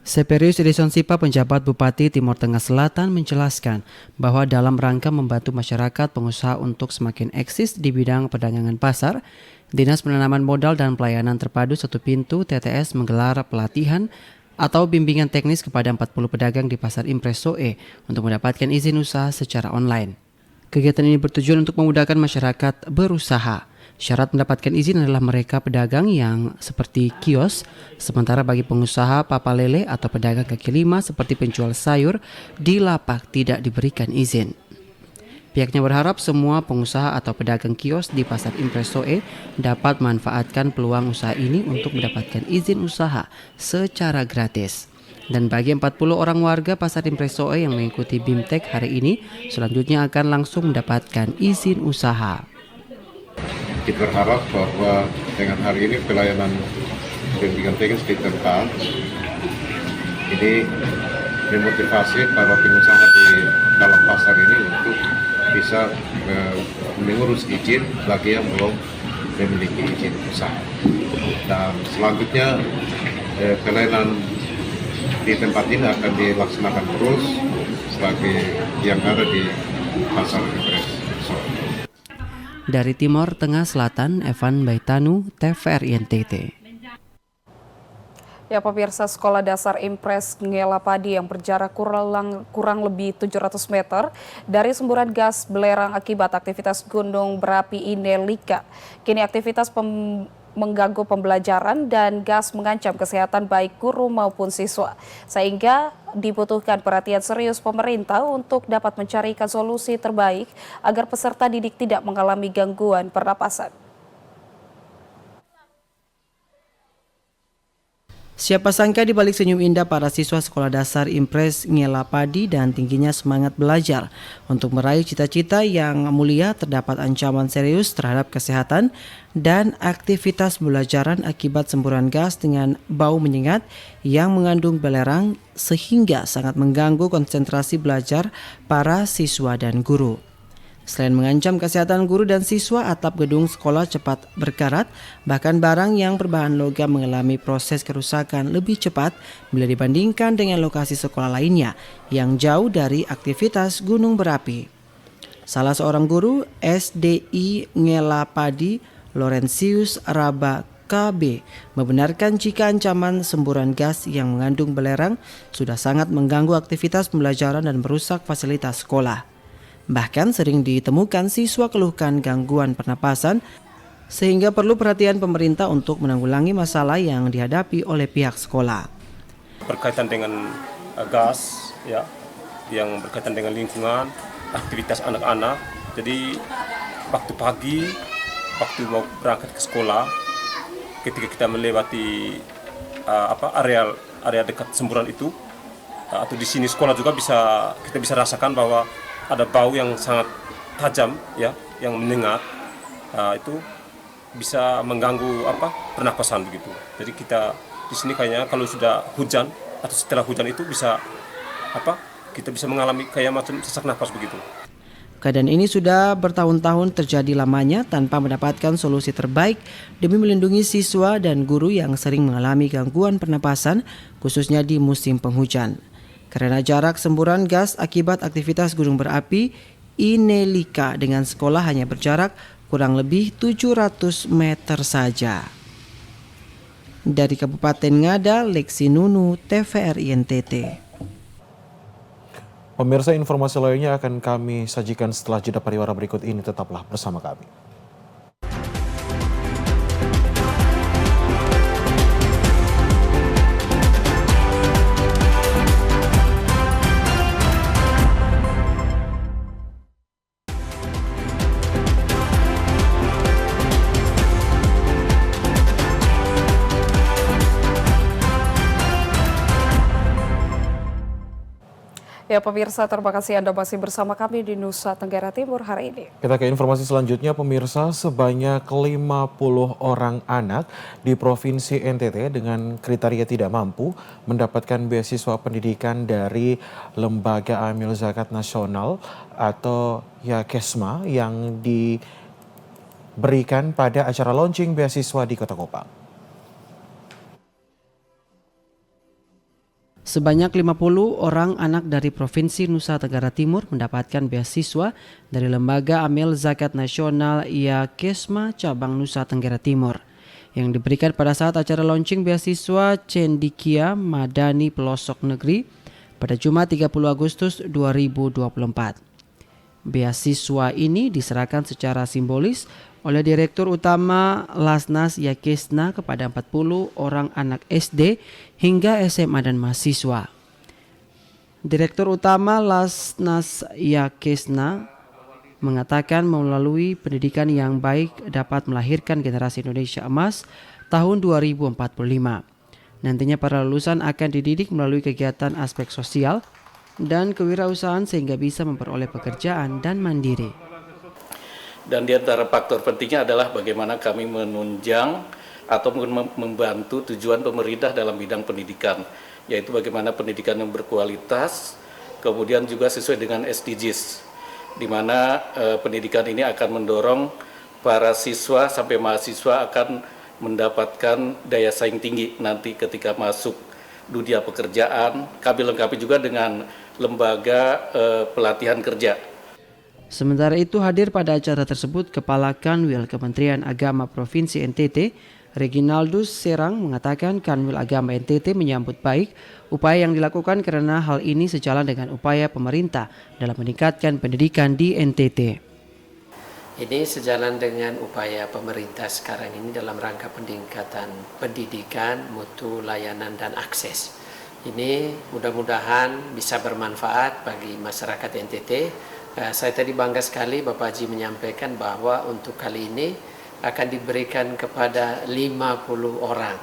Seperius Edison Sipa, penjabat Bupati Timur Tengah Selatan, menjelaskan bahwa dalam rangka membantu masyarakat pengusaha untuk semakin eksis di bidang perdagangan pasar, Dinas Penanaman Modal dan Pelayanan Terpadu Satu Pintu TTS menggelar pelatihan atau bimbingan teknis kepada 40 pedagang di Pasar Impres Soe untuk mendapatkan izin usaha secara online. Kegiatan ini bertujuan untuk memudahkan masyarakat berusaha. Syarat mendapatkan izin adalah mereka pedagang yang seperti kios, sementara bagi pengusaha papa lele atau pedagang kaki lima seperti penjual sayur di lapak tidak diberikan izin. Pihaknya berharap semua pengusaha atau pedagang kios di Pasar Impres Soe dapat memanfaatkan peluang usaha ini untuk mendapatkan izin usaha secara gratis. Dan bagi 40 orang warga Pasar Impres Soe yang mengikuti BIMTEK hari ini, selanjutnya akan langsung mendapatkan izin usaha. Kita berharap bahwa dengan hari ini pelayanan bimbingan teknis di tempat ini memotivasi para pengusaha di dalam pasar ini untuk bisa mengurus izin bagi yang belum memiliki izin usaha. Dan selanjutnya pelayanan di tempat ini akan dilaksanakan terus sebagai yang ada di Pasar Impres. Dari Timur Tengah Selatan, Evan Baitanu, TVRI NTT. Ya, pemirsa, Sekolah Dasar Impres Ngela Padi yang berjarak kurang lebih 700 meter dari semburan gas belerang akibat aktivitas gunung berapi Inelika. Kini aktivitas mengganggu pembelajaran dan gas mengancam kesehatan baik guru maupun siswa. Sehingga dibutuhkan perhatian serius pemerintah untuk dapat mencarikan solusi terbaik agar peserta didik tidak mengalami gangguan pernapasan. Siapa sangka di balik senyum indah para siswa Sekolah Dasar Impres Ngela Padi dan tingginya semangat belajar untuk meraih cita-cita yang mulia terdapat ancaman serius terhadap kesehatan dan aktivitas pembelajaran akibat semburan gas dengan bau menyengat yang mengandung belerang sehingga sangat mengganggu konsentrasi belajar para siswa dan guru. Selain mengancam kesehatan guru dan siswa, atap gedung sekolah cepat berkarat, bahkan barang yang berbahan logam mengalami proses kerusakan lebih cepat bila dibandingkan dengan lokasi sekolah lainnya yang jauh dari aktivitas gunung berapi. Salah seorang guru SDI Ngela Padi, Laurentius Raba KB, membenarkan jika ancaman semburan gas yang mengandung belerang sudah sangat mengganggu aktivitas pembelajaran dan merusak fasilitas sekolah. Bahkan sering ditemukan siswa keluhkan gangguan pernapasan sehingga perlu perhatian pemerintah untuk menanggulangi masalah yang dihadapi oleh pihak sekolah. Berkaitan dengan gas ya, yang berkaitan dengan lingkungan, aktivitas anak-anak. Jadi waktu pagi, waktu mau berangkat ke sekolah, ketika kita melewati area dekat semburan itu, atau di sini sekolah juga kita bisa rasakan bahwa ada bau yang sangat tajam ya, yang menyengat, itu bisa mengganggu pernapasan begitu. Jadi kita di sini kayaknya kalau sudah hujan atau setelah hujan itu kita bisa mengalami kayak macam sesak napas begitu. Keadaan ini sudah bertahun-tahun terjadi lamanya tanpa mendapatkan solusi terbaik demi melindungi siswa dan guru yang sering mengalami gangguan pernapasan khususnya di musim penghujan. Karena jarak semburan gas akibat aktivitas gunung berapi Inelika dengan sekolah hanya berjarak kurang lebih 700 meter saja. Dari Kabupaten Ngada, Lexi Nunu, TVRI NTT. Pemirsa, informasi lainnya akan kami sajikan setelah jeda pariwara berikut ini. Tetaplah bersama kami. Ya, pemirsa, terima kasih Anda masih bersama kami di Nusa Tenggara Timur hari ini. Kita ke informasi selanjutnya, pemirsa. Sebanyak 50 orang anak di Provinsi NTT dengan kriteria tidak mampu mendapatkan beasiswa pendidikan dari Lembaga Amil Zakat Nasional atau KESMA yang diberikan pada acara launching beasiswa di Kota Kupang. Sebanyak 50 orang anak dari Provinsi Nusa Tenggara Timur mendapatkan beasiswa dari Lembaga Amil Zakat Nasional KESMA Cabang Nusa Tenggara Timur yang diberikan pada saat acara launching beasiswa Cendikia Madani Pelosok Negeri pada Jumat 30 Agustus 2024. Beasiswa ini diserahkan secara simbolis oleh Direktur Utama Lasnas KESNA kepada 40 orang anak SD hingga SMA dan mahasiswa. Direktur Utama Lasnas KESNA mengatakan melalui pendidikan yang baik dapat melahirkan generasi Indonesia emas tahun 2045. Nantinya para lulusan akan dididik melalui kegiatan aspek sosial dan kewirausahaan sehingga bisa memperoleh pekerjaan dan mandiri. Dan di antara faktor pentingnya adalah bagaimana kami menunjang atau membantu tujuan pemerintah dalam bidang pendidikan, yaitu bagaimana pendidikan yang berkualitas, kemudian juga sesuai dengan SDGs, di mana pendidikan ini akan mendorong para siswa sampai mahasiswa akan mendapatkan daya saing tinggi nanti ketika masuk dunia pekerjaan. Kami lengkapi juga dengan lembaga pelatihan kerja. Sementara itu hadir pada acara tersebut Kepala Kanwil Kementerian Agama Provinsi NTT, Reginaldus Serang mengatakan Kanwil Agama NTT menyambut baik upaya yang dilakukan karena hal ini sejalan dengan upaya pemerintah dalam meningkatkan pendidikan di NTT. Ini sejalan dengan upaya pemerintah sekarang ini dalam rangka peningkatan pendidikan, mutu, layanan, dan akses. Ini mudah-mudahan bisa bermanfaat bagi masyarakat NTT. Saya tadi bangga sekali Bapak Haji menyampaikan bahwa untuk kali ini akan diberikan kepada 50 orang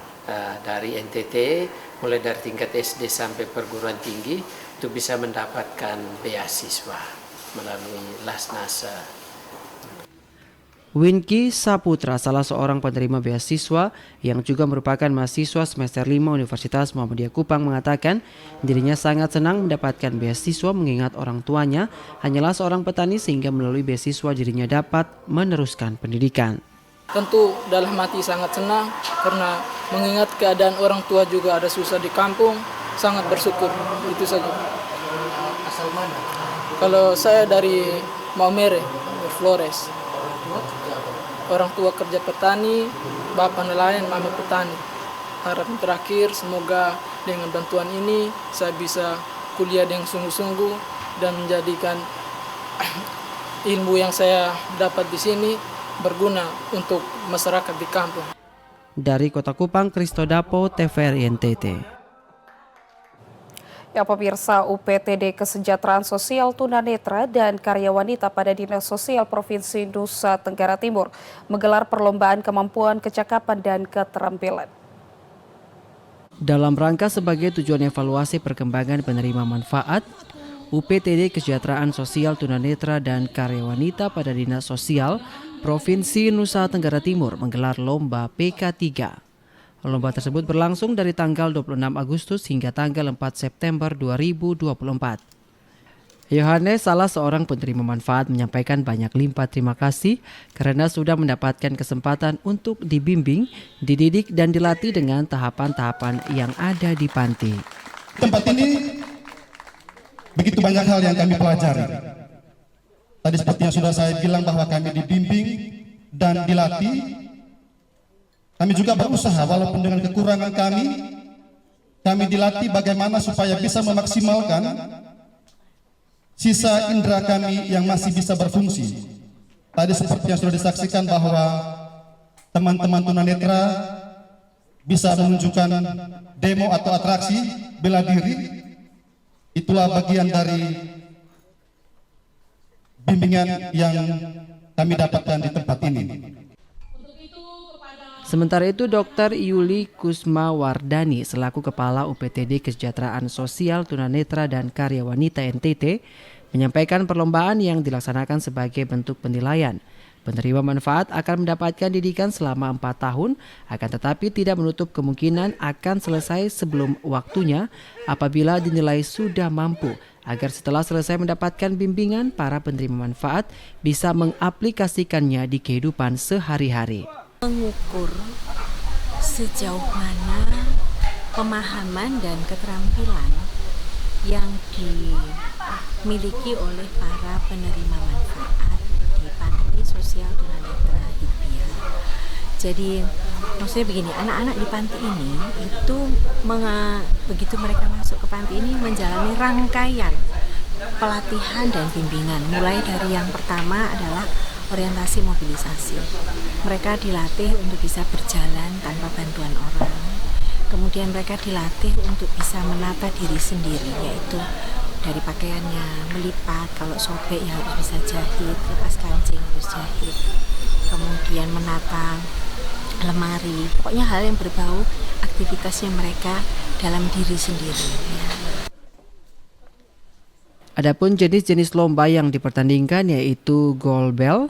dari NTT, mulai dari tingkat SD sampai perguruan tinggi, untuk bisa mendapatkan beasiswa melalui Lasnase. Winky Saputra, salah seorang penerima beasiswa yang juga merupakan mahasiswa semester 5 Universitas Muhammadiyah Kupang, mengatakan dirinya sangat senang mendapatkan beasiswa mengingat orang tuanya hanyalah seorang petani sehingga melalui beasiswa dirinya dapat meneruskan pendidikan. Tentu dalam hati sangat senang karena mengingat keadaan orang tua juga ada susah di kampung, sangat bersyukur, itu saja. Asal mana? Kalau saya dari Maumere, Flores. Orang tua kerja petani, bapak nelayan, mama petani. Harapan terakhir semoga dengan bantuan ini saya bisa kuliah dengan sungguh-sungguh dan menjadikan ilmu yang saya dapat di sini berguna untuk masyarakat di kampung. Dari Kota Kupang, Kristo Dapo, TVRI NTT. Ya pemirsa, UPTD Kesejahteraan Sosial Tunanetra dan Karya Wanita pada Dinas Sosial Provinsi Nusa Tenggara Timur menggelar perlombaan kemampuan, kecakapan, dan keterampilan. Dalam rangka sebagai tujuan evaluasi perkembangan penerima manfaat, UPTD Kesejahteraan Sosial Tunanetra dan Karya Wanita pada Dinas Sosial Provinsi Nusa Tenggara Timur menggelar lomba PK3. Lomba tersebut berlangsung dari tanggal 26 Agustus hingga tanggal 4 September 2024. Yohanes, salah seorang penerima manfaat, menyampaikan banyak limpah terima kasih karena sudah mendapatkan kesempatan untuk dibimbing, dididik, dan dilatih dengan tahapan-tahapan yang ada di panti. Tempat ini begitu banyak hal yang kami pelajari. Tadi seperti yang sudah saya bilang bahwa kami dibimbing dan dilatih. Kami juga berusaha walaupun dengan kekurangan kami dilatih bagaimana supaya bisa memaksimalkan sisa indera kami yang masih bisa berfungsi. Tadi seperti yang sudah disaksikan bahwa teman-teman tunanetra bisa menunjukkan demo atau atraksi bela diri. Itulah bagian dari bimbingan yang kami dapatkan di tempat ini. Sementara itu, Dr. Yuli Kusmawardani selaku Kepala UPTD Kesejahteraan Sosial Tunanetra dan Karya Wanita NTT menyampaikan perlombaan yang dilaksanakan sebagai bentuk penilaian. Penerima manfaat akan mendapatkan didikan selama 4 tahun, akan tetapi tidak menutup kemungkinan akan selesai sebelum waktunya apabila dinilai sudah mampu, agar setelah selesai mendapatkan bimbingan, para penerima manfaat bisa mengaplikasikannya di kehidupan sehari-hari. Mengukur sejauh mana pemahaman dan keterampilan yang dimiliki oleh para penerima manfaat di panti sosial tunanetra Hidayah. Jadi maksudnya begini, anak-anak di panti ini itu begitu mereka masuk ke panti ini menjalani rangkaian pelatihan dan bimbingan, mulai dari yang pertama adalah orientasi mobilisasi. Mereka dilatih untuk bisa berjalan tanpa bantuan orang. Kemudian mereka dilatih untuk bisa menata diri sendiri, yaitu dari pakaiannya, melipat, kalau sobek ya harus bisa jahit, lepas kancing harus jahit. Kemudian menata lemari, pokoknya hal yang berbau aktivitasnya mereka dalam diri sendiri. Ya. Adapun jenis-jenis lomba yang dipertandingkan yaitu goalball,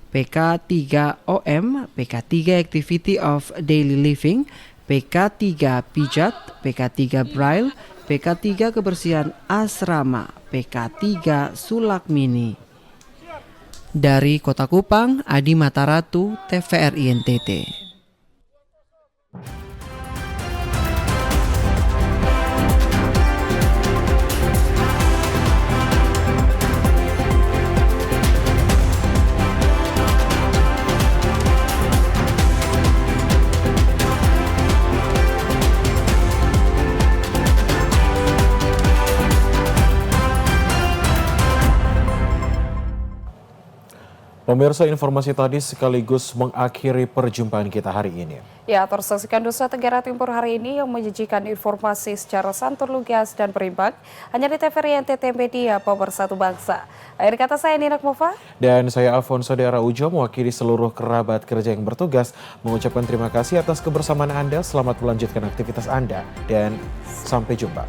PK3OM, PK3 Activity of Daily Living, PK3 Pijat, PK3 Braille, PK3 Kebersihan Asrama, PK3 Sulak Mini. Dari Kota Kupang, Adi Mataratu, TVRI NTT. Pemirsa, informasi tadi sekaligus mengakhiri perjumpaan kita hari ini. Ya, tersaksikan Nusa Tenggara Timur hari ini yang menyajikan informasi secara santun, lugas, dan berimbang hanya di TVRI NTT Media, Pemersatu Bangsa. Akhir kata saya Nina Mova. Dan saya Alfonso de Araujo mewakili seluruh kerabat kerja yang bertugas mengucapkan terima kasih atas kebersamaan Anda. Selamat melanjutkan aktivitas Anda dan sampai jumpa.